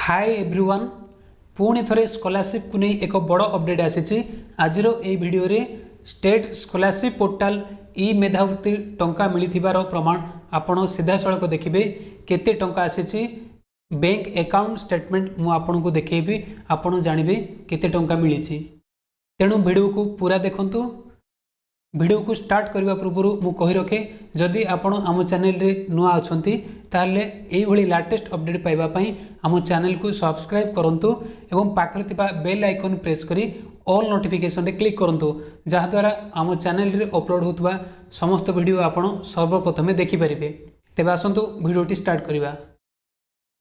Hi everyone पुणी थरे scholarship को नहीं एक बड़ अपडेट आसी आज वीडियो रे स्टेट स्कॉलरशिप पोर्टाल ई मेधावृत्ति टंका मिलिथिबार प्रमाण आपण सीधा सड़क देखिए केते टंका आसी बैंक अकाउंट स्टेटमेंट मु आपन को देखैबी आपण जानिबे केते टंका मिली। तेणु वीडियो को पूरा देखंतु। वीडियो को स्टार्ट करने पूर्व मु कहि रखे जदि आपण आम चैनल रे नुआ अछंती ताले एई भली लेटेस्ट अपडेट पाइबा पई आम चैनल को सब्सक्राइब करंतु एवं पाखरे थिबा बेल आइकन प्रेस करी ऑल नोटिफिकेशन रे क्लिक करंतु जहा द्वारा आम चैनल रे अपलोड होतबा समस्त वीडियो आपण सर्वप्रथमे देखि परिबे। तेबे आसंतु वीडियोटी स्टार्ट करिबा।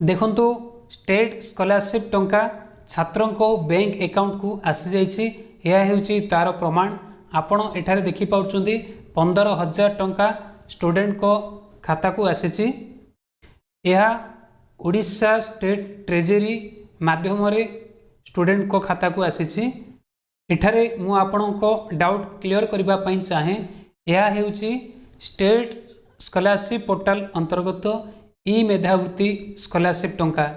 देखंतु स्टेट स्कॉलरशिप टंका छात्रों को बैंक अकाउंट को आसी जाइछि। यह हेउछि तार प्रमाण आपण एठारे देखि पाउछंती 15,000 टंका स्टूडेंट को खाता को आसीछि। यह ओडिशा स्टेट ट्रेजरी माध्यम रे स्टूडेंट को खाता को आसीछि। एठारे मु आपण को डाउट क्लियर करबा पई चाहे। यह हेउछि स्टेट स्कॉलरशिप पोर्टल अंतर्गत ई मेधावृत्ति स्कॉलरशिप टंका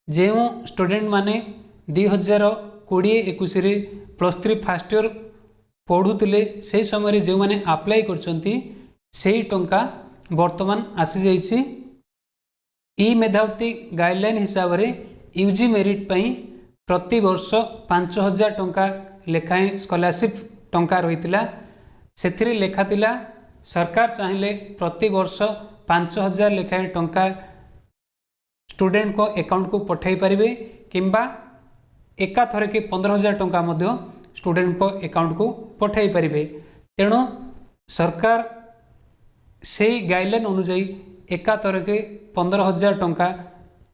जे स्टूडेंट माने 2020-21 रे +3 फर्स्ट ईयर पढ़ुले से समय जो मैंने अप्लाई करछंती सेही टंका वर्तमान आसी जाइछि। ई मेधावृत्ति गाइडलाइन हिसाब रे यूजी मेरिट पई प्रति वर्ष 5,000 टंका लेखाएं स्कॉलरशिप टंका रहितिला। सेथिरे लेखा थिला सरकार चाहिले प्रति वर्ष 5,000 लेखाएं टंका स्टूडेंट को अकाउंट को पठाई पारिबे किंबा एका थरे के 15,000 टंका मध्य स्टूडेंट को अकाउंट को पठाई पारिबे। तेणु सरकार से गाइडलाइन अनुसार एका थरे के 15,000 टंका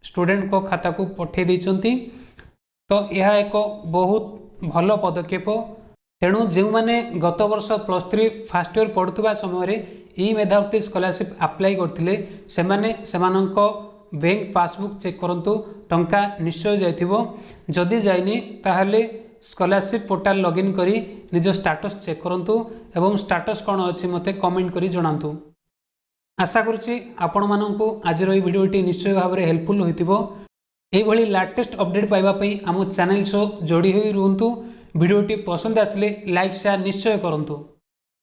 स्टूडेंट को खाता को पठाई देइचंती। तो यह एक बहुत भल पदक्षेप। तेणु जो मैंने गत वर्ष +3 फर्स्ट ईयर पढ़ुवा समय ई मेधावृत्ति स्कॉलरशिप अप्लाई करथिले सेमानंको बैंक पासबुक चेक करंतु टंका निश्चय जाइथिबो। जदि जाइनी ताहले स्कॉलरशिप पोर्टाल लॉगिन करी निज स्टेटस चेक करंतु एवं स्टेटस कौन अच्छी मते कमेंट करी जणांतु। आशा करुच्ची आपण मानंकु आज रही वीडियोटी निश्चय भाव में हेल्पफुल होइतिबो। एई भली लेटेस्ट अपडेट पाइबा पई आम चैनल सो जोड़ी होई रुहंतु। वीडियोटी पसंद आसले लाइक शेयर निश्चय करंतु।